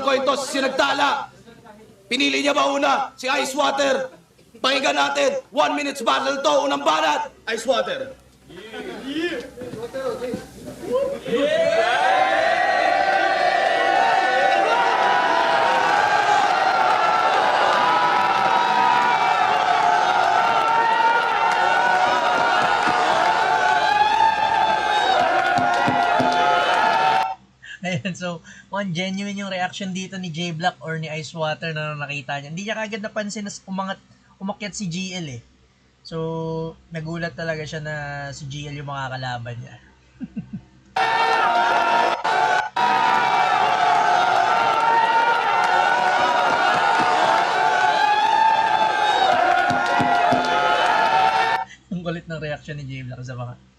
kwento sa sinagtala. Pinili niya ba una si Ice Water? Pakinggan natin, 1 minutes battle to, unang banat, Ice Water. Ayan, so, mukhang genuine yung reaction dito ni J Black or ni Ice Water na nakita niya. Hindi niya kagad napansin na umakyat si GL eh. So, nagulat talaga siya na si GL yung makakalaban niya. Ang kulit ng reaction ni J Black sa mga